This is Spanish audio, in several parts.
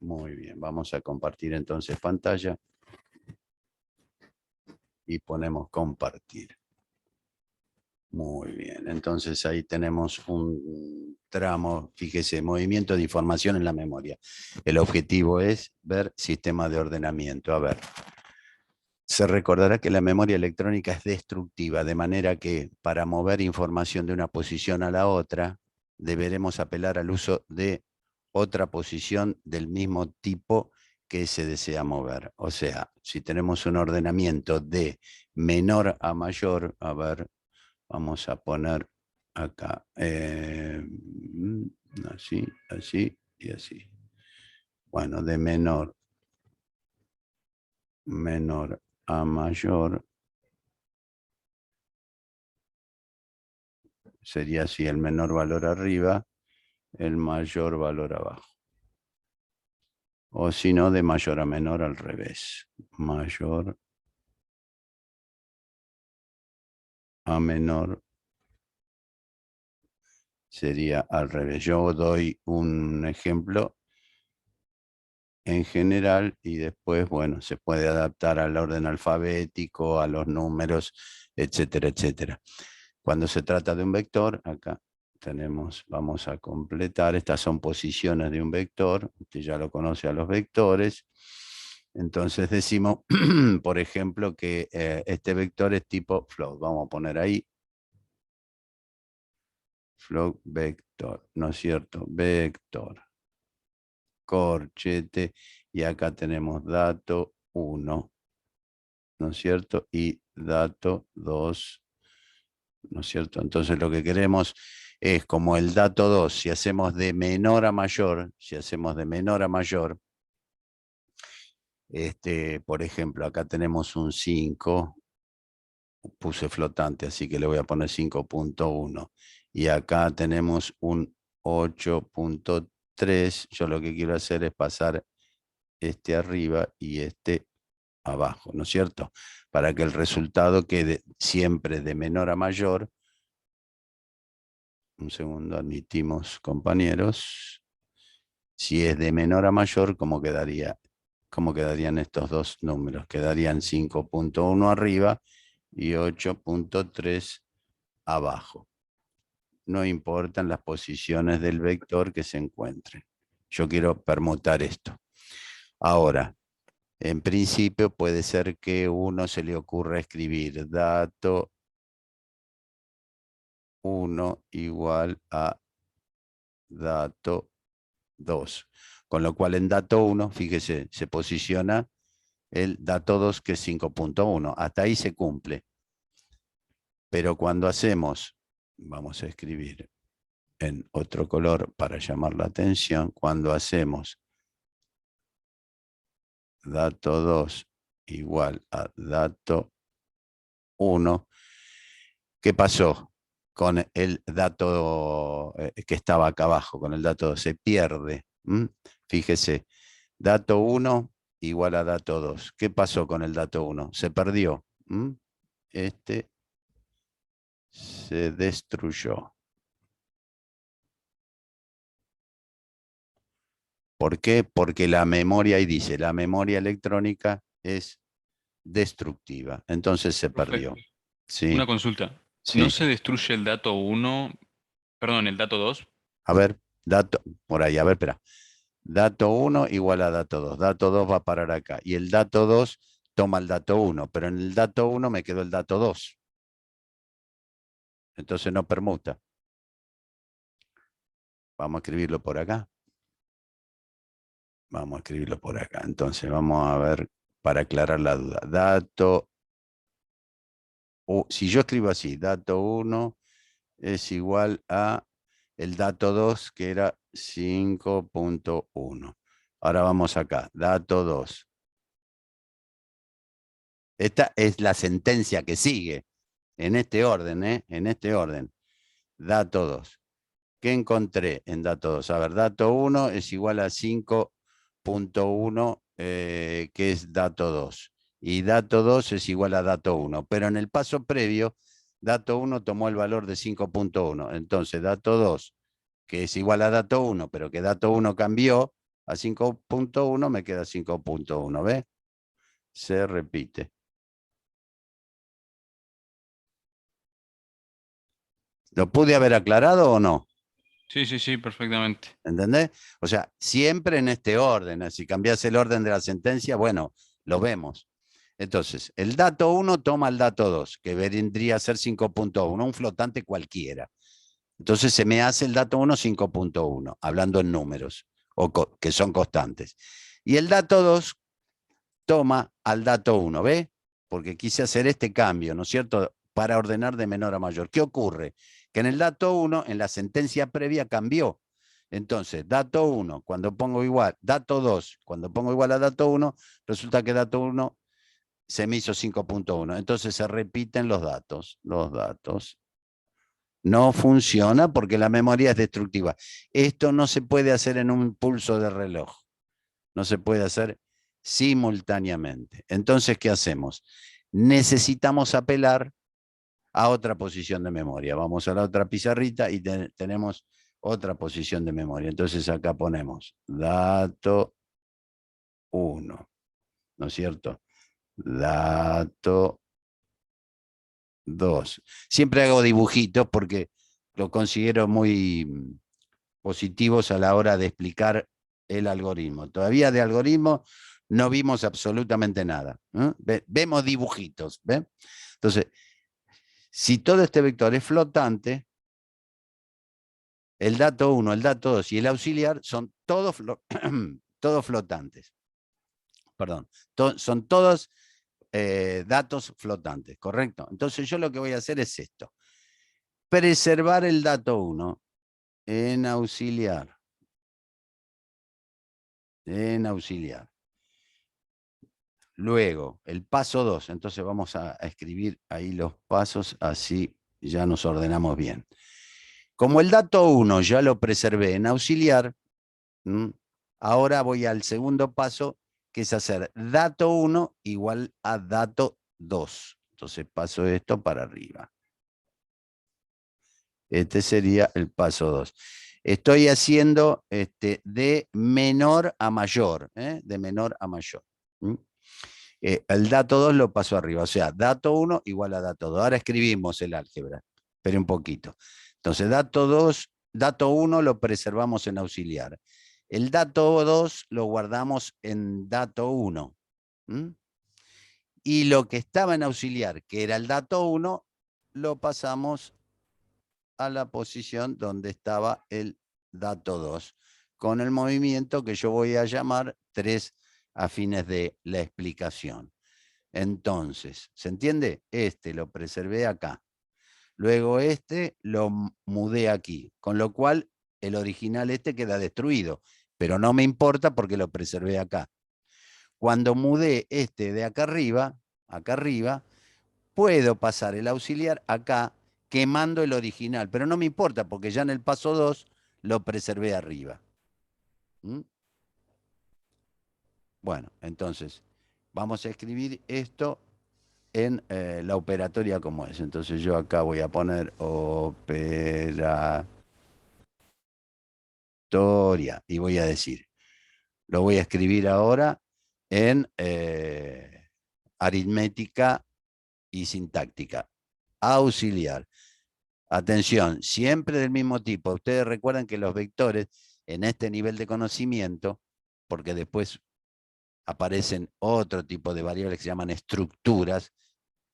Muy bien, vamos a compartir entonces pantalla y ponemos compartir. Muy bien, entonces ahí tenemos un tramo, fíjese, movimiento de información en la memoria. El objetivo es ver sistema de ordenamiento. A ver, se recordará que la memoria electrónica es destructiva, de manera que para mover información de una posición a la otra, deberemos apelar al uso de otra posición del mismo tipo que se desea mover. O sea, si tenemos un ordenamiento de menor a mayor, a ver, vamos a poner acá, así, así y así. Bueno, de menor a mayor, sería así, el menor valor arriba, el mayor valor abajo. O si no, de mayor a menor al revés. Mayor a menor sería al revés. Yo doy un ejemplo en general y después, bueno, se puede adaptar al orden alfabético, a los números, etcétera, etcétera. Cuando se trata de un vector, acá tenemos, vamos a completar, estas son posiciones de un vector, usted ya lo conoce a los vectores, entonces decimos, por ejemplo, que este vector es tipo float, vamos a poner ahí, float vector, ¿no es cierto? Vector, corchete, y acá tenemos dato 1, ¿no es cierto? Y dato 2, ¿no es cierto? Entonces lo que queremos es como el dato 2, si hacemos de menor a mayor, por ejemplo, acá tenemos un 5, puse flotante, así que le voy a poner 5.1, y acá tenemos un 8.3, yo lo que quiero hacer es pasar este arriba y este abajo, ¿no es cierto? Para que el resultado quede siempre de menor a mayor. Un segundo, admitimos compañeros. Si es de menor a mayor, ¿cómo quedaría? ¿Cómo quedarían estos dos números? Quedarían 5.1 arriba y 8.3 abajo. No importan las posiciones del vector que se encuentren. Yo quiero permutar esto. Ahora, en principio puede ser que uno se le ocurra escribir dato 1 igual a dato 2. Con lo cual en dato 1, fíjese, se posiciona el dato 2 que es 5.1. Hasta ahí se cumple. Pero cuando hacemos, vamos a escribir en otro color para llamar la atención, cuando hacemos dato 2 igual a dato 1, ¿qué pasó con el dato que estaba acá abajo? Con el dato 2 se pierde. Fíjese, dato 1 igual a dato 2. ¿Qué pasó con el dato 1? Se perdió. Este se destruyó. ¿Por qué? Porque la memoria, ahí dice, la memoria electrónica es destructiva. Entonces se Profe, perdió. Sí, una consulta. ¿No sí. se destruye el dato uno, perdón, el dato 2? A ver, dato, por ahí, a ver, espera. Dato 1 igual a dato 2. Dato 2 va a parar acá. Y el dato 2 toma el dato 1, pero en el dato 1 me quedó el dato 2. Entonces no permuta. Vamos a escribirlo por acá. Vamos a escribirlo por acá. Entonces vamos a ver, para aclarar la duda. Si yo escribo así, dato 1 es igual a el dato 2, que era 5.1. Ahora vamos acá, dato 2. Esta es la sentencia que sigue, en este orden, en este orden. Dato 2. ¿Qué encontré en dato 2? A ver, dato 1 es igual a 5.1, que es dato 2. Y dato 2 es igual a dato 1. Pero en el paso previo, dato 1 tomó el valor de 5.1. Entonces, dato 2, que es igual a dato 1, pero que dato 1 cambió, a 5.1 me queda 5.1, ¿ve? Se repite. ¿Lo pude haber aclarado o no? Sí, sí, sí, perfectamente. ¿Entendés? O sea, siempre en este orden. Si cambias el orden de la sentencia, bueno, lo vemos. Entonces, el dato 1 toma el dato 2, que vendría a ser 5.1, un flotante cualquiera. Entonces se me hace el dato 1 5.1, hablando en números, que son constantes. Y el dato 2 toma al dato 1, ¿ve? Porque quise hacer este cambio, ¿no es cierto? Para ordenar de menor a mayor. ¿Qué ocurre? Que en el dato 1, en la sentencia previa, cambió. Entonces, dato 1, cuando pongo igual, dato 2, cuando pongo igual a dato 1, resulta que dato 1 se me hizo 5.1. Entonces se repiten los datos. Los datos. No funciona porque la memoria es destructiva. Esto no se puede hacer en un pulso de reloj. No se puede hacer simultáneamente. Entonces, ¿qué hacemos? Necesitamos apelar a otra posición de memoria. Vamos a la otra pizarrita y tenemos otra posición de memoria. Entonces acá ponemos dato 1, ¿no es cierto? Dato 2. Siempre hago dibujitos porque lo considero muy positivos a la hora de explicar el algoritmo. Todavía de algoritmo no vimos absolutamente nada. Vemos dibujitos. ¿Ve? Entonces, si todo este vector es flotante, el dato 1, el dato 2 y el auxiliar son todos, todos flotantes. Perdón, son todos datos flotantes, ¿correcto? Entonces yo lo que voy a hacer es esto. Preservar el dato 1 en auxiliar. En auxiliar. Luego, el paso 2. Entonces vamos a escribir ahí los pasos, así ya nos ordenamos bien. Como el dato 1 ya lo preservé en auxiliar, ahora voy al segundo paso, que es hacer dato 1 igual a dato 2. Entonces paso esto para arriba. Este sería el paso 2. Estoy haciendo de menor a mayor, de menor a mayor. El dato 2 lo paso arriba, o sea, dato 1 igual a dato 2. Ahora escribimos el álgebra, espere un poquito. Entonces, dato 2, dato 1 lo preservamos en auxiliar. El dato 2 lo guardamos en dato 1. Y lo que estaba en auxiliar, que era el dato 1, lo pasamos a la posición donde estaba el dato 2, con el movimiento que yo voy a llamar 3 a fines de la explicación. Entonces, ¿se entiende? Este lo preservé acá. Luego este lo mudé aquí, con lo cual el original este queda destruido, pero no me importa porque lo preservé acá. Cuando mudé este de acá arriba, puedo pasar el auxiliar acá quemando el original, pero no me importa porque ya en el paso 2 lo preservé arriba. Bueno, entonces vamos a escribir esto en la operatoria como es. Entonces yo acá voy a poner operatoria y voy a decir, lo voy a escribir ahora en aritmética y sintáctica. Auxiliar. Atención, siempre del mismo tipo. Ustedes recuerdan que los vectores en este nivel de conocimiento, porque después aparecen otro tipo de variables que se llaman estructuras,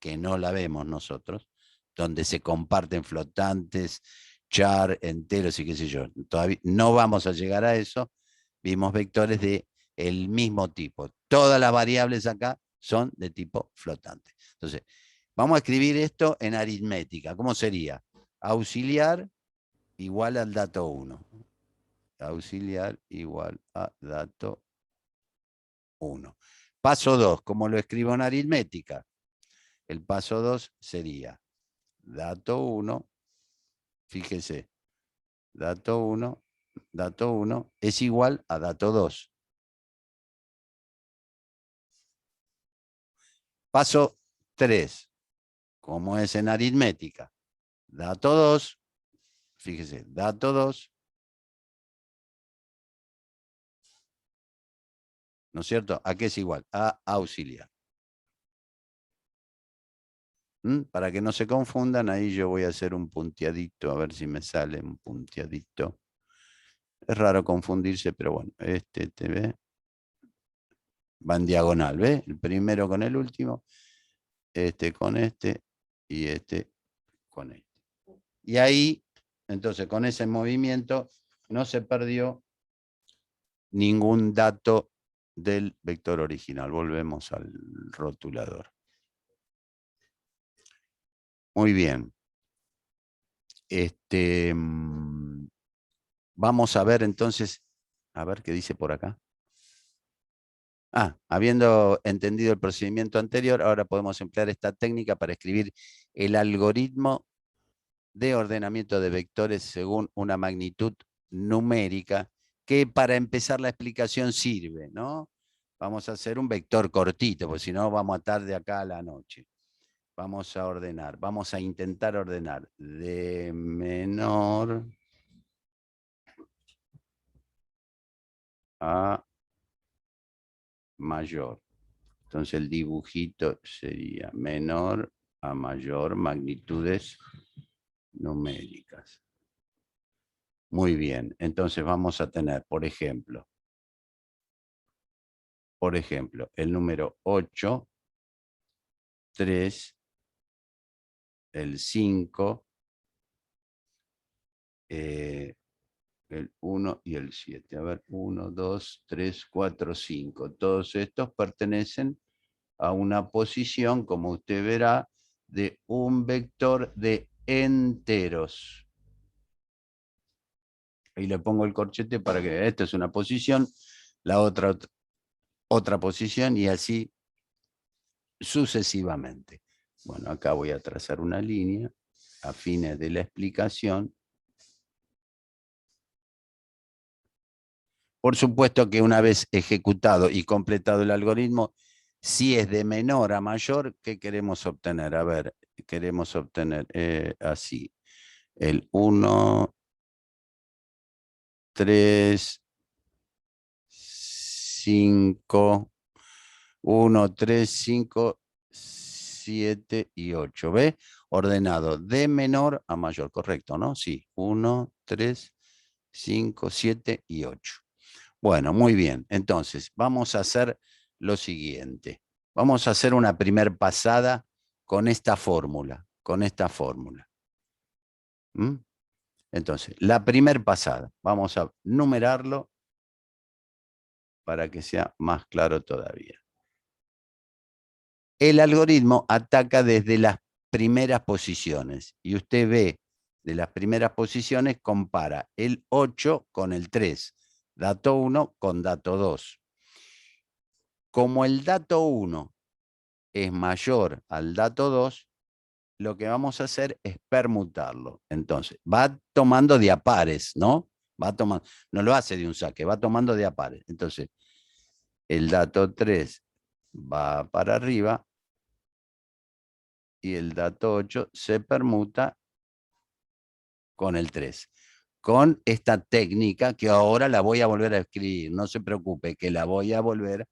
que no la vemos nosotros, donde se comparten flotantes, char, enteros y qué sé yo. Todavía no vamos a llegar a eso. Vimos vectores de el mismo tipo. Todas las variables acá son de tipo flotante. Entonces, vamos a escribir esto en aritmética. ¿Cómo sería? Auxiliar igual al dato 1. Auxiliar igual a dato 1. Paso 2, ¿cómo lo escribo en aritmética? El paso 2 sería dato 1, fíjese, dato 1 es igual a dato 2. Paso 3, como es en aritmética, dato 2, fíjese, dato 2 ¿no es cierto? ¿A qué es igual? A auxiliar. Para que no se confundan, ahí yo voy a hacer un punteadito, a ver si me sale un punteadito. Es raro confundirse, pero bueno, te ve. Va en diagonal, ¿ve? El primero con el último, este con este y este con este. Y ahí, entonces, con ese movimiento no se perdió ningún dato del vector original. Volvemos al rotulador. Muy bien. Vamos a ver entonces, a ver qué dice por acá. Habiendo entendido el procedimiento anterior, ahora podemos emplear esta técnica para escribir el algoritmo de ordenamiento de vectores según una magnitud numérica que para empezar la explicación sirve, ¿no? Vamos a hacer un vector cortito, porque si no vamos a estar de acá a la noche. Vamos a ordenar, vamos a intentar ordenar de menor a mayor. Entonces el dibujito sería menor a mayor, magnitudes numéricas. Muy bien, entonces vamos a tener, por ejemplo, el número 8, 3, el 5, el 1 y el 7. A ver, 1, 2, 3, 4, 5. Todos estos pertenecen a una posición, como usted verá, de un vector de enteros. Ahí le pongo el corchete para que esta es una posición, la otra posición y así sucesivamente. Bueno, acá voy a trazar una línea a fines de la explicación. Por supuesto que una vez ejecutado y completado el algoritmo, si es de menor a mayor, ¿qué queremos obtener? A ver, queremos obtener así. El 1, 3, 5, 1, 3, 5, 7 y 8. ¿Ve? Ordenado de menor a mayor, correcto, ¿no? Sí, 1, 3, 5, 7 y 8. Bueno, muy bien. Entonces, vamos a hacer lo siguiente. Vamos a hacer una primer pasada con esta fórmula, Entonces, la primer pasada, vamos a numerarlo para que sea más claro todavía. El algoritmo ataca desde las primeras posiciones y usted ve de las primeras posiciones, compara el 8 con el 3, dato 1 con dato 2. Como el dato 1 es mayor al dato 2, lo que vamos a hacer es permutarlo. Entonces, va tomando de a pares, ¿no? Va tomando, no lo hace de un saque, va tomando de a pares. Entonces, el dato 3 va para arriba y el dato 8 se permuta con el 3. Con esta técnica que ahora la voy a volver a escribir. No se preocupe, que la voy a volver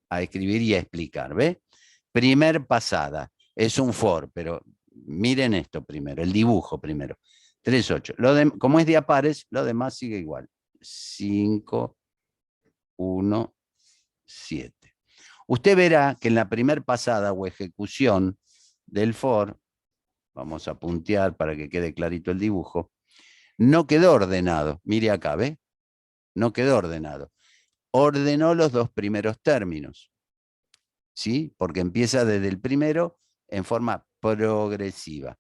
a escribir y a explicar. ¿Ve? Primer pasada. Es un for, pero miren esto primero, el dibujo primero. 3, 8. Como es de a pares, lo demás sigue igual. 5, 1, 7. Usted verá que en la primer pasada o ejecución del for, vamos a puntear para que quede clarito el dibujo, no quedó ordenado. Mire acá, ¿ve? No quedó ordenado. Ordenó los dos primeros términos, ¿sí? Porque empieza desde el primero en forma progresiva.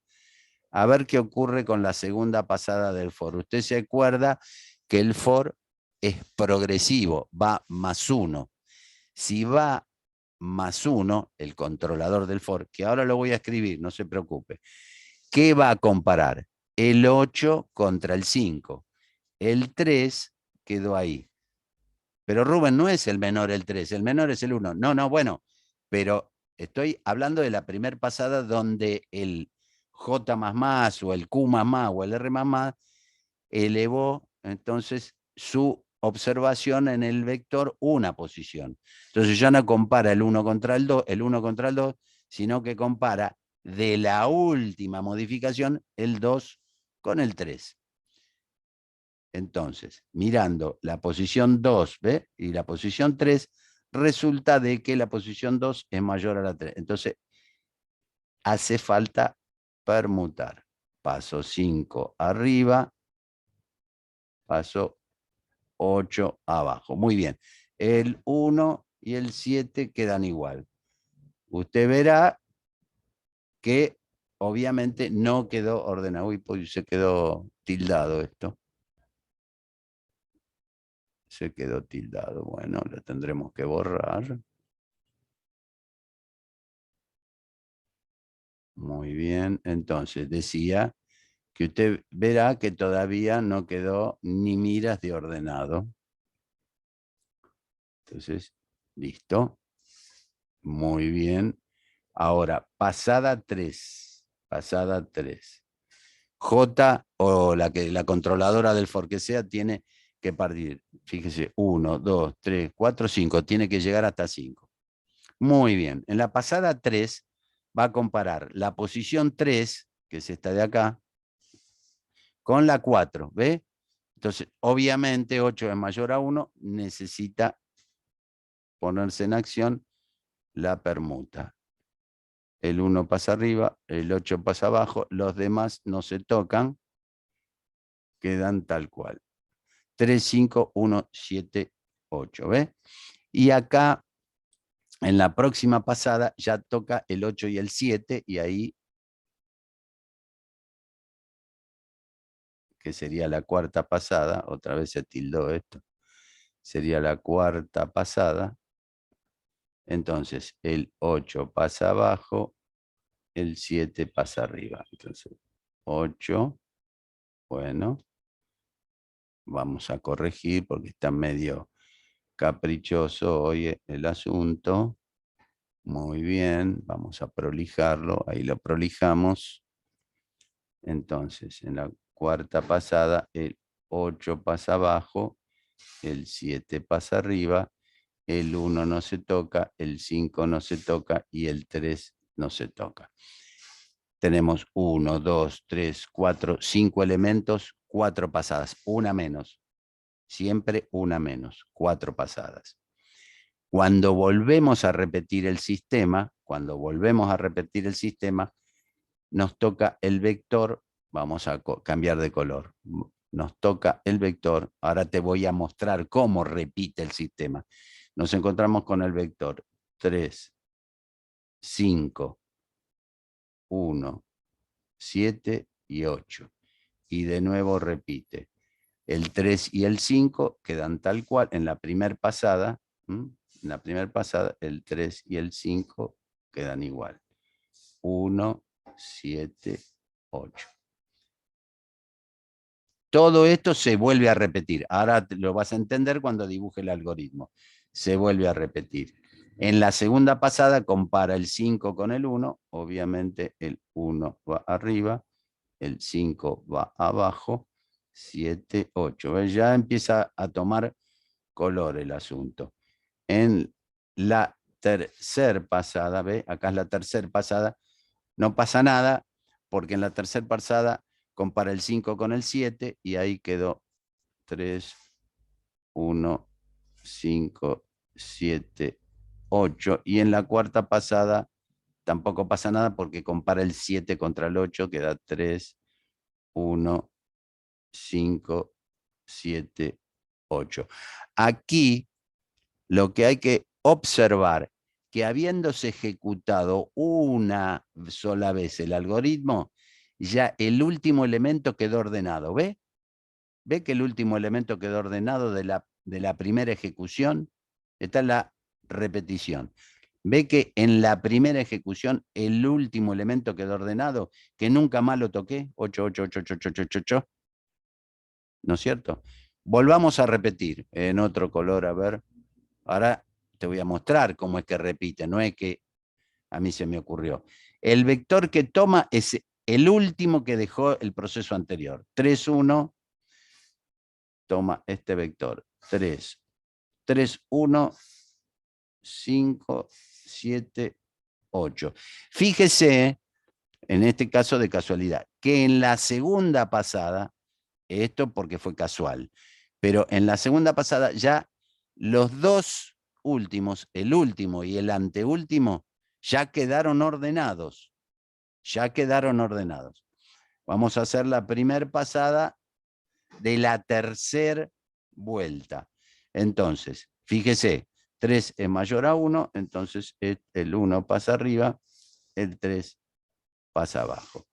A ver qué ocurre con la segunda pasada del for. Usted se acuerda que el for es progresivo, va más 1. Si va más 1, el controlador del for, que ahora lo voy a escribir, no se preocupe, ¿qué va a comparar? El 8 contra el 5. El 3 quedó ahí. Pero Rubén, no es el menor el 3, el menor es el 1. No, bueno, pero estoy hablando de la primer pasada donde el J++ o el Q++ o el R++ elevó entonces su observación en el vector una posición. Entonces ya no compara el 1 contra el 2, sino que compara de la última modificación el 2 con el 3. Entonces, mirando la posición 2, ¿ve? Y la posición 3, resulta de que la posición 2 es mayor a la 3. Entonces, hace falta permutar. Paso 5 arriba, paso 8 abajo. Muy bien. El 1 y el 7 quedan igual. Usted verá que obviamente no quedó ordenado. Uy, pues se quedó tildado esto. Se quedó tildado. Bueno, lo tendremos que borrar. Muy bien. Entonces, decía que usted verá que todavía no quedó ni miras de ordenado. Entonces, listo. Muy bien. Ahora, pasada 3. Pasada 3. J o la controladora del for que sea tiene que partir, fíjese, 1, 2, 3, 4, 5, tiene que llegar hasta 5. Muy bien, en la pasada 3 va a comparar la posición 3, que es esta de acá, con la 4, ¿ve? Entonces, obviamente 8 es mayor a 1, necesita ponerse en acción la permuta. El 1 pasa arriba, el 8 pasa abajo, los demás no se tocan, quedan tal cual. 3, 5, 1, 7, 8, ¿ves? Y acá, en la próxima pasada, ya toca el 8 y el 7, y ahí, que sería la cuarta pasada, otra vez se tildó esto, sería la cuarta pasada, entonces el 8 pasa abajo, el 7 pasa arriba. Entonces, 8, bueno, vamos a corregir porque está medio caprichoso hoy el asunto. Muy bien, vamos a prolijarlo, ahí lo prolijamos. Entonces, en la cuarta pasada, el 8 pasa abajo, el 7 pasa arriba, el 1 no se toca, el 5 no se toca y el 3 no se toca. Tenemos 1, 2, 3, 4, 5 elementos, 4 pasadas, una menos. Siempre una menos, 4 pasadas. Cuando volvemos a repetir el sistema, nos toca el vector, vamos a cambiar de color, nos toca el vector, ahora te voy a mostrar cómo repite el sistema. Nos encontramos con el vector 3, 5, 1, 7 y 8. Y de nuevo repite. El 3 y el 5 quedan tal cual en la primera pasada. En la primera pasada, el 3 y el 5 quedan igual. 1, 7, 8. Todo esto se vuelve a repetir. Ahora lo vas a entender cuando dibuje el algoritmo. Se vuelve a repetir. En la segunda pasada compara el 5 con el 1. Obviamente el 1 va arriba, el 5 va abajo, 7, 8. ¿Ves? Ya empieza a tomar color el asunto. En la tercera pasada, ¿ve? Acá es la tercera pasada, no pasa nada, porque en la tercera pasada compara el 5 con el 7 y ahí quedó 3, 1, 5, 7, 8. Y en la cuarta pasada tampoco pasa nada porque compara el 7 contra el 8, queda 3, 1, 5, 7, 8. Aquí lo que hay que observar, que habiéndose ejecutado una sola vez el algoritmo, ya el último elemento quedó ordenado. ¿Ve? ¿Ve que el último elemento quedó ordenado de la primera ejecución? Está en la repetición. ¿Ve que en la primera ejecución el último elemento quedó ordenado? Que nunca más lo toqué. 8, 8, 8, 8, 8, 8, 8. ¿No es cierto? Volvamos a repetir en otro color, a ver. Ahora te voy a mostrar cómo es que repite, no es que a mí se me ocurrió. El vector que toma es el último que dejó el proceso anterior. 3, 1, toma este vector. 3, 3, 1, 5, 7, 8. Fíjese, en este caso de casualidad, que en la segunda pasada, esto porque fue casual, pero en la segunda pasada ya los dos últimos, el último y el anteúltimo, ya quedaron ordenados. Ya quedaron ordenados. Vamos a hacer la primera pasada de la tercera vuelta. Entonces, fíjese, 3 es mayor a 1, entonces el 1 pasa arriba, el 3 pasa abajo.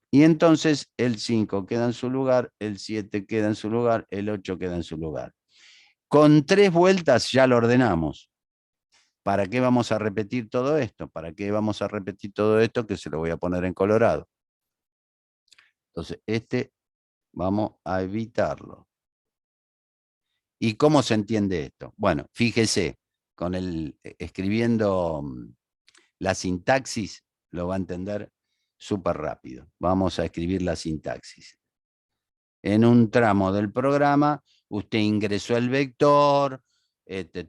Y entonces el 5 queda en su lugar, el 7 queda en su lugar, el 8 queda en su lugar. Con 3 vueltas ya lo ordenamos. ¿Para qué vamos a repetir todo esto? ¿Para qué vamos a repetir todo esto? Que se lo voy a poner en colorado. Entonces, vamos a evitarlo. ¿Y cómo se entiende esto? Bueno, fíjese, escribiendo la sintaxis, lo va a entender súper rápido. Vamos a escribir la sintaxis. En un tramo del programa, usted ingresó el vector,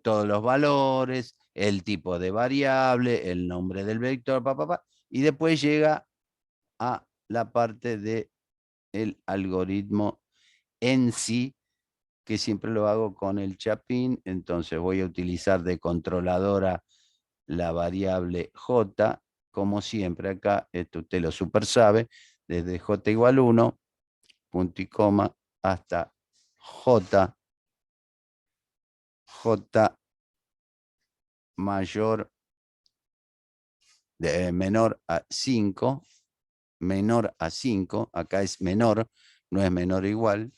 todos los valores, el tipo de variable, el nombre del vector, y después llega a la parte del algoritmo en sí, que siempre lo hago con el chapín. Entonces voy a utilizar de controladora la variable j, como siempre acá, esto usted lo super sabe, desde j igual 1, punto y coma, hasta j mayor, menor a 5, acá es menor, no es menor o igual,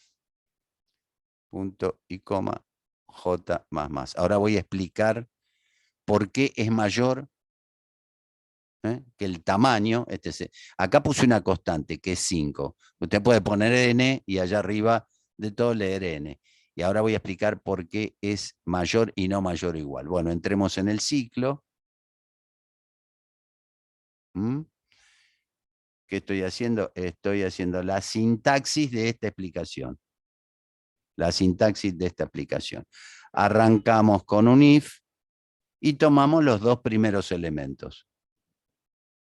punto y coma, j más. Ahora voy a explicar por qué es mayor que el tamaño. Acá puse una constante que es 5. Usted puede poner n y allá arriba de todo leer n. Y ahora voy a explicar por qué es mayor y no mayor o igual. Bueno, entremos en el ciclo. ¿Qué estoy haciendo? Estoy haciendo la sintaxis de esta explicación. La sintaxis de esta aplicación. Arrancamos con un if y tomamos los dos primeros elementos.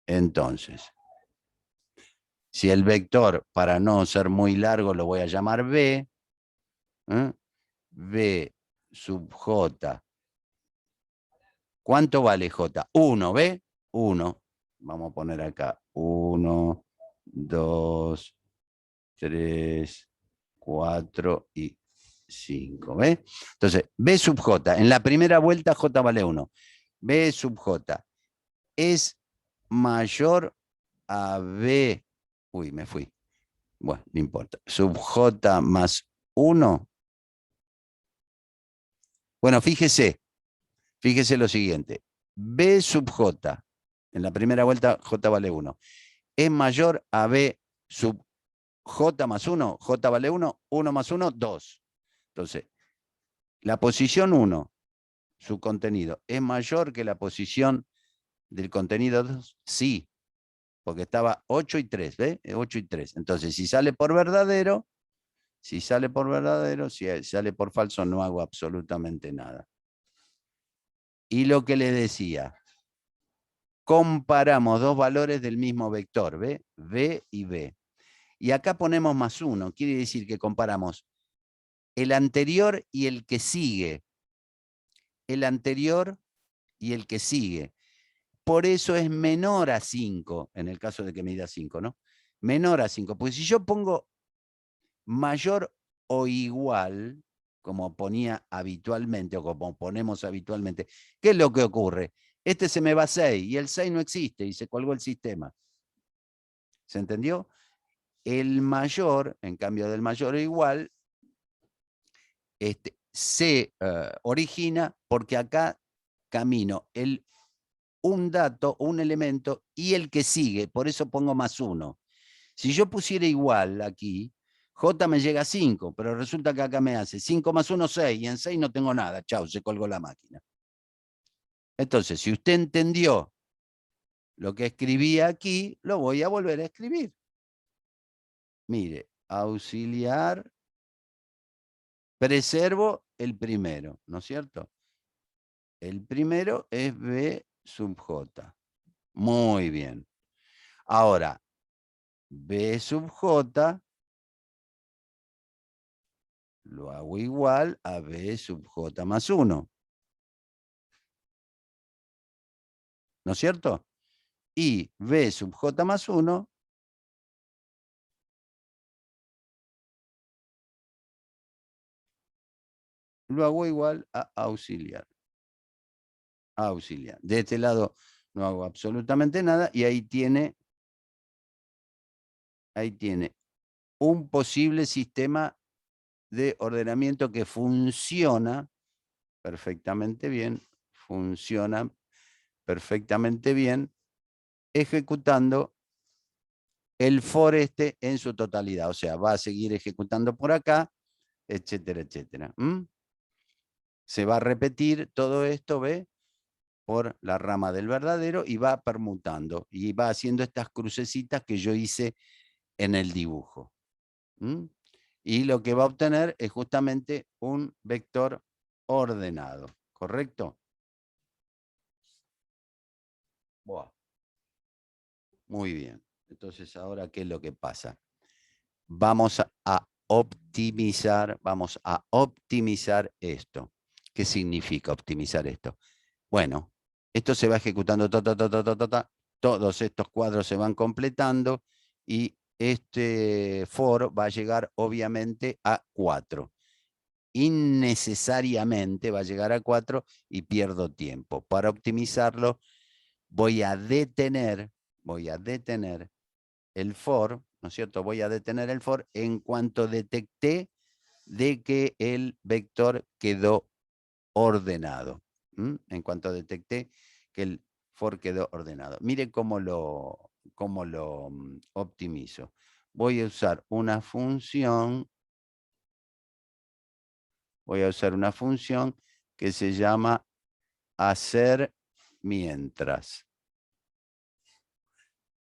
Entonces, si el vector, para no ser muy largo, lo voy a llamar b, b sub j. ¿Cuánto vale j? 1, ¿ve? 1. Vamos a poner acá 1, 2, 3, 4 y 5, ¿ves? Entonces, B sub J, en la primera vuelta J vale 1. B sub J es mayor a B, uy, me fui. Bueno, no importa. Sub J más 1. Bueno, fíjese lo siguiente. B sub J, en la primera vuelta J vale 1, es mayor a B sub J más 1, J vale 1, 1 más 1, 2. Entonces, la posición 1, su contenido, ¿es mayor que la posición del contenido 2? Sí, porque estaba 8 y 3, ¿ves? 8 y 3. Entonces, si sale por verdadero, si sale por falso, no hago absolutamente nada. Y lo que le decía, comparamos dos valores del mismo vector, ¿ve? B y B. Y acá ponemos más 1, quiere decir que comparamos el anterior y el que sigue. El anterior y el que sigue. Por eso es menor a 5, en el caso de que mida 5, ¿no? Menor a 5. Pues si yo pongo mayor o igual, como ponía habitualmente o como ponemos habitualmente, ¿qué es lo que ocurre? Este se me va a 6 y el 6 no existe y se colgó el sistema. ¿Se entendió? El mayor, en cambio del mayor o igual, se origina porque acá camino un dato, un elemento y el que sigue, por eso pongo más 1. Si yo pusiera igual aquí, J me llega a 5, pero resulta que acá me hace 5 más 1, 6, y en 6 no tengo nada. Chau, se colgó la máquina. Entonces, si usted entendió lo que escribí aquí, lo voy a volver a escribir. Mire, auxiliar, preservo el primero, ¿no es cierto? El primero es B sub J. Muy bien. Ahora, B sub J lo hago igual a B sub J más 1. ¿No es cierto? Y B sub J más 1 lo hago igual a auxiliar. Auxiliar. De este lado no hago absolutamente nada y ahí tiene un posible sistema de ordenamiento que funciona perfectamente bien, funciona perfectamente bien, ejecutando el for este en su totalidad. O sea, va a seguir ejecutando por acá, etcétera, etcétera. Se va a repetir todo esto, ¿ve? Por la rama del verdadero y va permutando y va haciendo estas crucecitas que yo hice en el dibujo. Y lo que va a obtener es justamente un vector ordenado, ¿correcto? Buah. Muy bien. Entonces, ahora, ¿qué es lo que pasa? Vamos a optimizar esto. ¿Qué significa optimizar esto? Bueno, esto se va ejecutando, todos estos cuadros se van completando y este for va a llegar obviamente a 4. Innecesariamente va a llegar a 4 y pierdo tiempo. Para optimizarlo voy a detener el for, ¿no es cierto? Voy a detener el for en cuanto detecté de que el vector quedó ordenado. En cuanto detecté que el for quedó ordenado. Mire cómo lo optimizo. Voy a usar una función. Que se llama hacer mientras.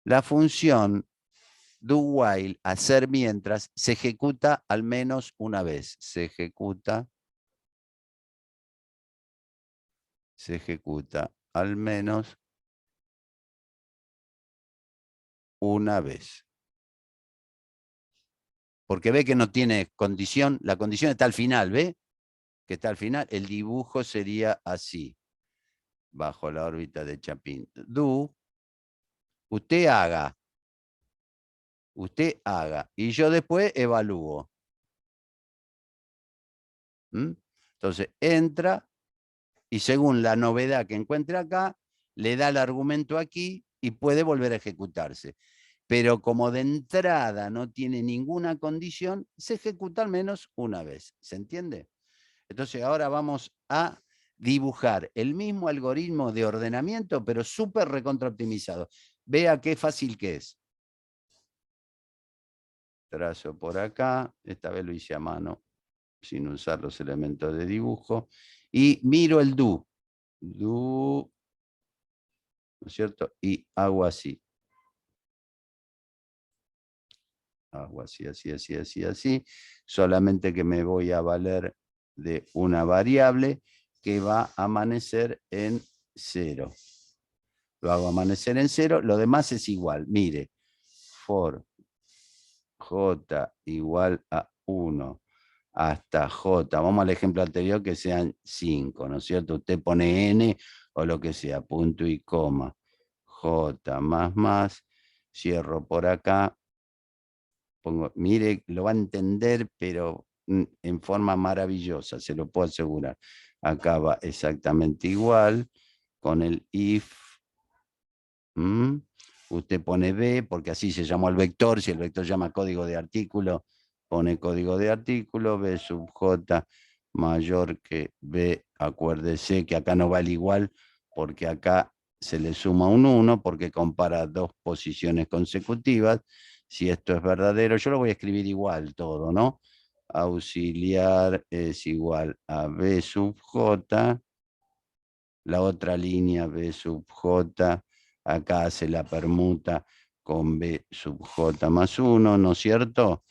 La función do while, hacer mientras, se ejecuta al menos una vez. Se ejecuta al menos una vez. Porque ve que no tiene condición, la condición está al final, ¿ve? Que está al final, el dibujo sería así, bajo la órbita de Chapin. Do, usted haga, y yo después evalúo. Entonces, entra, y según la novedad que encuentre acá, le da el argumento aquí y puede volver a ejecutarse. Pero como de entrada no tiene ninguna condición, se ejecuta al menos una vez. ¿Se entiende? Entonces ahora vamos a dibujar el mismo algoritmo de ordenamiento, pero súper recontraoptimizado. Vea qué fácil que es. Trazo por acá, esta vez lo hice a mano, sin usar los elementos de dibujo, y miro el do. Do, ¿no es cierto? Y hago así. Hago así, así. Solamente que me voy a valer de una variable que va a amanecer en 0. Lo hago amanecer en 0, lo demás es igual. Mire, for j igual a 1 hasta j. Vamos al ejemplo anterior que sean 5, ¿no es cierto? Usted pone n o lo que sea, punto y coma. J más, cierro por acá. Pongo, mire, lo va a entender, pero en forma maravillosa, se lo puedo asegurar. Acá va exactamente igual, con el if. Usted pone B, porque así se llamó el vector. Si el vector llama código de artículo, pone código de artículo, B sub J mayor que B. Acuérdese que acá no vale igual, porque acá se le suma un 1, porque compara dos posiciones consecutivas. Si esto es verdadero, yo lo voy a escribir igual todo, ¿no? Auxiliar es igual a B sub J. La otra línea B sub J, acá hace la permuta con B sub J más 1, ¿no es cierto?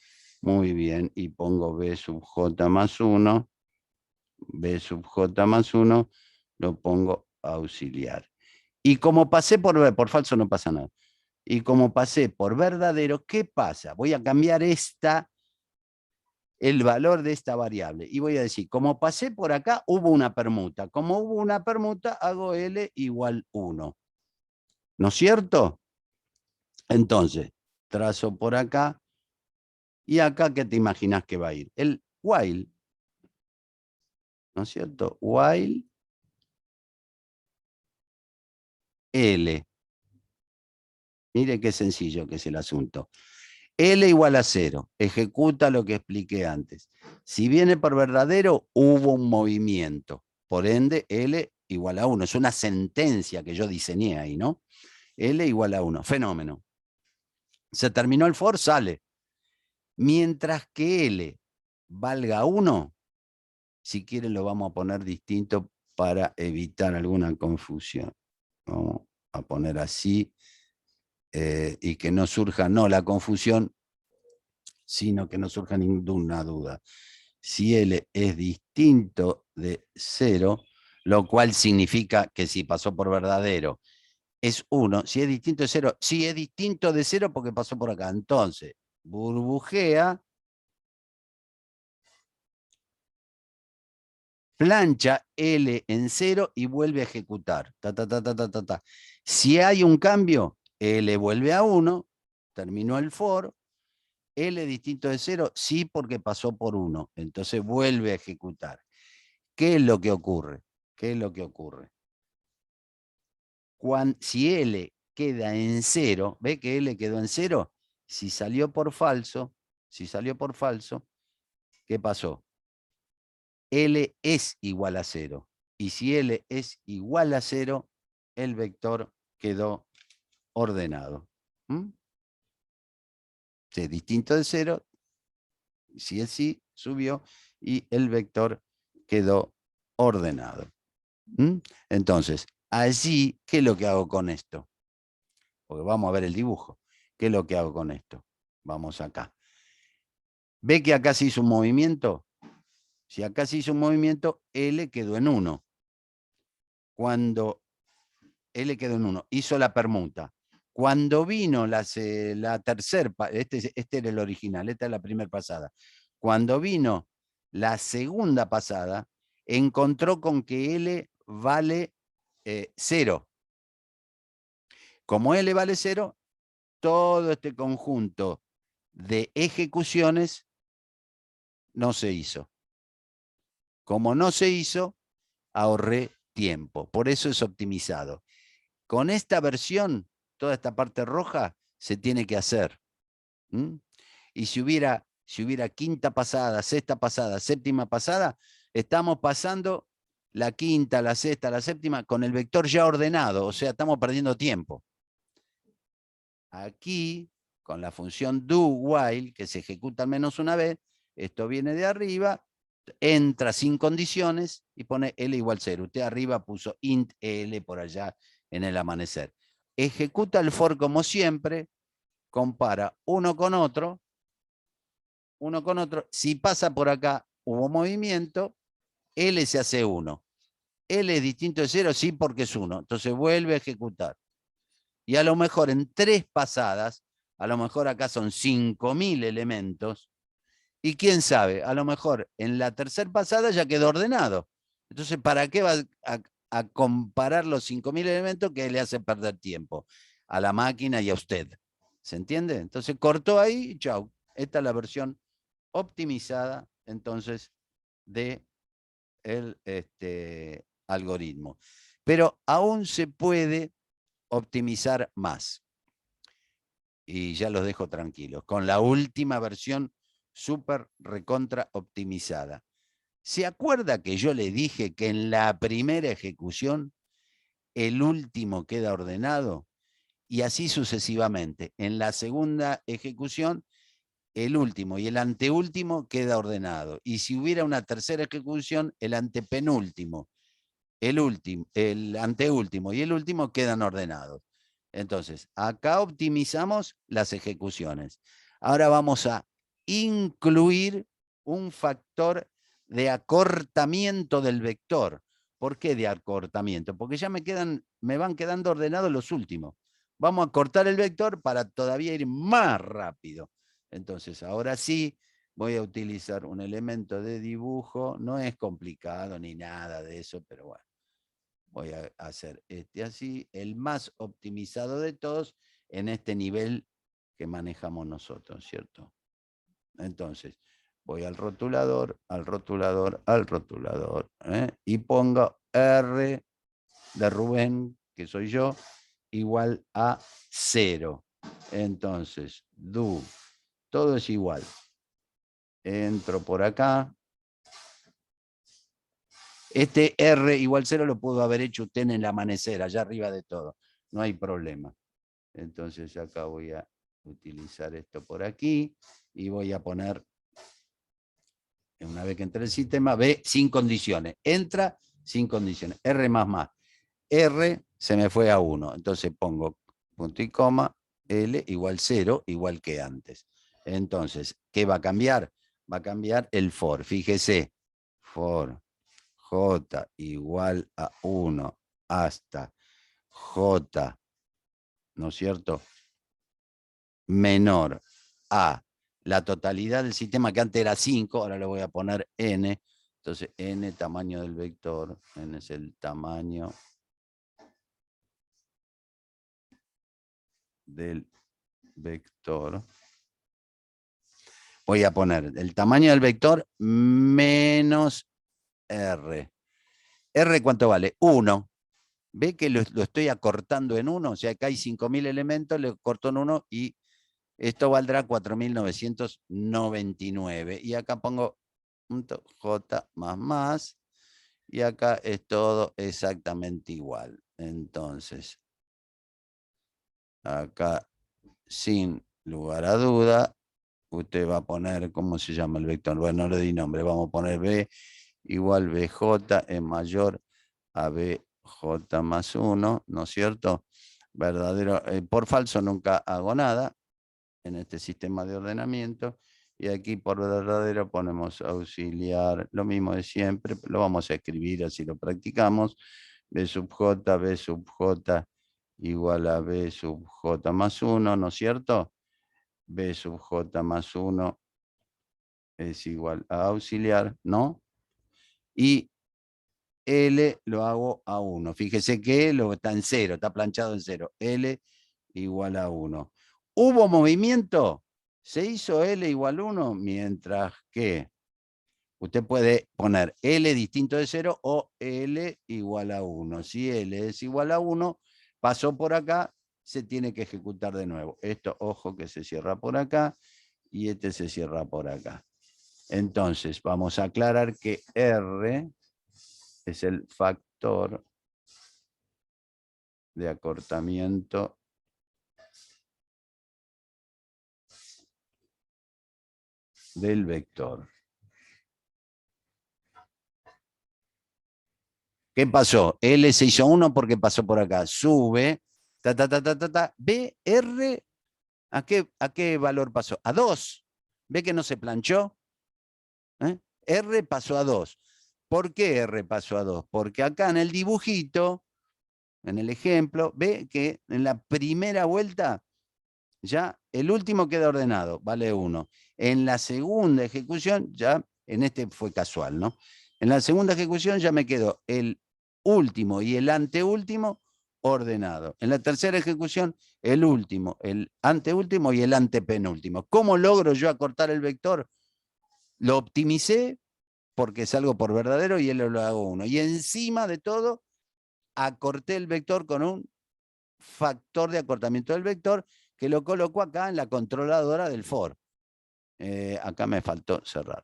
Muy bien, y pongo B sub J más 1, B sub J más 1, lo pongo auxiliar. Y como pasé por falso no pasa nada. Y como pasé por verdadero, ¿qué pasa? Voy a cambiar el valor de esta variable. Y voy a decir, como pasé por acá, hubo una permuta. Como hubo una permuta, hago L igual 1. ¿No es cierto? Entonces, trazo por acá. Y acá, ¿qué te imaginas que va a ir? El while. ¿No es cierto? While L. Mire qué sencillo que es el asunto. L igual a 0. Ejecuta lo que expliqué antes. Si viene por verdadero, hubo un movimiento. Por ende, L igual a 1. Es una sentencia que yo diseñé ahí, ¿no? L igual a 1. Fenómeno. Se terminó el for, sale. Mientras que L valga 1, si quieren lo vamos a poner distinto para evitar alguna confusión. Vamos a poner así y que no surja, no la confusión, sino que no surja ninguna duda. Si L es distinto de 0, lo cual significa que si pasó por verdadero es 1, si es distinto de 0, si es distinto de 0 porque pasó por acá. Entonces, burbujea, plancha L en 0 y vuelve a ejecutar. Ta, ta, ta, ta, ta, ta, ta. Si hay un cambio, L vuelve a 1, terminó el for, L distinto de 0, sí porque pasó por 1, entonces vuelve a ejecutar. ¿Qué es lo que ocurre? ¿Qué es lo que ocurre? Si L queda en 0, ¿ve que L quedó en 0? Si salió por falso, ¿qué pasó? L es igual a 0. Y si L es igual a 0, el vector quedó ordenado. Si es distinto de 0, si es sí, subió y el vector quedó ordenado. Entonces, allí, ¿qué es lo que hago con esto? Porque vamos a ver el dibujo. ¿Qué es lo que hago con esto? Vamos acá. ¿Ve que acá se hizo un movimiento? Si acá se hizo un movimiento, L quedó en 1. Cuando L quedó en 1, hizo la permuta. Cuando vino la tercera, este era el original, esta es la primera pasada. Cuando vino la segunda pasada, encontró con que L vale 0. Como L vale 0, todo este conjunto de ejecuciones no se hizo. Como no se hizo, ahorré tiempo. Por eso es optimizado. Con esta versión, toda esta parte roja se tiene que hacer. Y si hubiera quinta pasada, sexta pasada, séptima pasada, estamos pasando la quinta, la sexta, la séptima con el vector ya ordenado, o sea, estamos perdiendo tiempo. Aquí, con la función do while, que se ejecuta al menos una vez, esto viene de arriba, entra sin condiciones y pone L igual 0. Usted arriba puso int L por allá en el amanecer. Ejecuta el for como siempre, compara uno con otro. Si pasa por acá, hubo movimiento, L se hace 1. L es distinto de 0, sí, porque es 1. Entonces vuelve a ejecutar. Y a lo mejor en 3 pasadas, a lo mejor acá son 5000 elementos, y quién sabe, a lo mejor en la tercera pasada ya quedó ordenado. Entonces, ¿para qué va a comparar los 5000 elementos que le hace perder tiempo a la máquina y a usted? ¿Se entiende? Entonces cortó ahí y chau. Esta es la versión optimizada, entonces, de el algoritmo. Pero aún se puede optimizar más. Y ya los dejo tranquilos. Con la última versión súper recontra optimizada. ¿Se acuerda que yo le dije que en la primera ejecución el último queda ordenado? Y así sucesivamente. En la segunda ejecución el último y el anteúltimo queda ordenado. Y si hubiera una tercera ejecución, el antepenúltimo, el anteúltimo y el último quedan ordenados. Entonces, acá optimizamos las ejecuciones. Ahora vamos a incluir un factor de acortamiento del vector. ¿Por qué de acortamiento? Porque ya me van quedando ordenados los últimos. Vamos a cortar el vector para todavía ir más rápido. Entonces, ahora sí, voy a utilizar un elemento de dibujo. No es complicado ni nada de eso, pero bueno. Voy a hacer este así, el más optimizado de todos en este nivel que manejamos nosotros, ¿cierto? Entonces, voy al rotulador, al rotulador, al rotulador, y pongo R de Rubén, que soy yo, igual a 0. Entonces, do, todo es igual. Entro por acá. Este R igual 0 lo pudo haber hecho usted en el amanecer, allá arriba de todo. No hay problema. Entonces acá voy a utilizar esto por aquí y voy a poner, una vez que entre el sistema, B sin condiciones. Entra sin condiciones. R más más. R se me fue a 1. Entonces pongo punto y coma, L igual 0, igual que antes. Entonces, ¿qué va a cambiar? Va a cambiar el for. Fíjese, for J igual a 1 hasta J, ¿no es cierto?, menor a la totalidad del sistema, que antes era 5, ahora le voy a poner n. Entonces, n tamaño del vector, n es el tamaño del vector. Voy a poner el tamaño del vector menos r. ¿R cuánto vale? 1. ¿Ve que lo estoy acortando en 1? O sea, acá hay 5.000 elementos, le corto en 1 y esto valdrá 4.999. Y acá pongo punto J más más. Y acá es todo exactamente igual. Entonces, acá, sin lugar a duda, usted va a poner, ¿cómo se llama el vector? Bueno, no le di nombre, vamos a poner B igual BJ es mayor a BJ más 1, ¿no es cierto? Verdadero, por falso nunca hago nada en este sistema de ordenamiento. Y aquí por verdadero ponemos auxiliar, lo mismo de siempre, lo vamos a escribir así lo practicamos. B sub J igual a B sub J más 1, ¿no es cierto? B sub J más 1 es igual a auxiliar, ¿no? Y L lo hago a 1. Fíjese que lo está en 0, está planchado en 0. L igual a 1. ¿Hubo movimiento? Se hizo L igual a 1, mientras que usted puede poner L distinto de 0 o L igual a 1. Si L es igual a 1, pasó por acá, se tiene que ejecutar de nuevo. Esto, ojo, que se cierra por acá y este se cierra por acá. Entonces, vamos a aclarar que R es el factor de acortamiento del vector. ¿Qué pasó? L se hizo 1 porque pasó por acá. Sube, B, R, ¿a qué valor pasó? A 2. ¿Ve que no se planchó? R pasó a 2. ¿Por qué R pasó a 2? Porque acá en el dibujito, en el ejemplo, ve que en la primera vuelta ya el último queda ordenado, vale 1. En la segunda ejecución, ya, en este fue casual, ¿no? En la segunda ejecución ya me quedó el último y el anteúltimo ordenado. En la tercera ejecución, el último, el anteúltimo y el antepenúltimo. ¿Cómo logro yo acortar el vector? Lo optimicé porque salgo por verdadero y él lo hago 1. Y encima de todo, acorté el vector con un factor de acortamiento del vector que lo coloco acá en la controladora del for. Acá me faltó cerrar.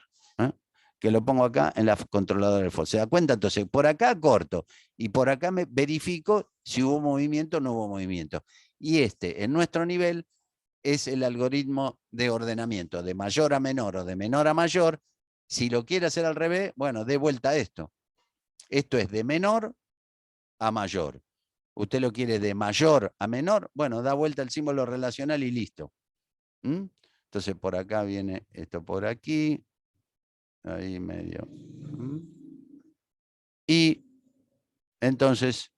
Que lo pongo acá en la controladora del for. ¿Se da cuenta? Entonces, por acá corto y por acá me verifico si hubo movimiento o no hubo movimiento. Y este, en nuestro nivel, es el algoritmo de ordenamiento, de mayor a menor o de menor a mayor. Si lo quiere hacer al revés, bueno, dé vuelta a esto. Esto es de menor a mayor. Usted lo quiere de mayor a menor, bueno, da vuelta el símbolo relacional y listo. Entonces por acá viene esto por aquí. ahí medio. Y entonces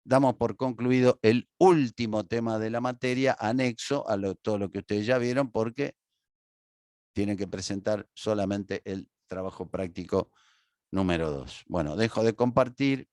damos por concluido el último tema de la materia, anexo a todo lo que ustedes ya vieron, porque tienen que presentar solamente el trabajo práctico número 2. Bueno, dejo de compartir.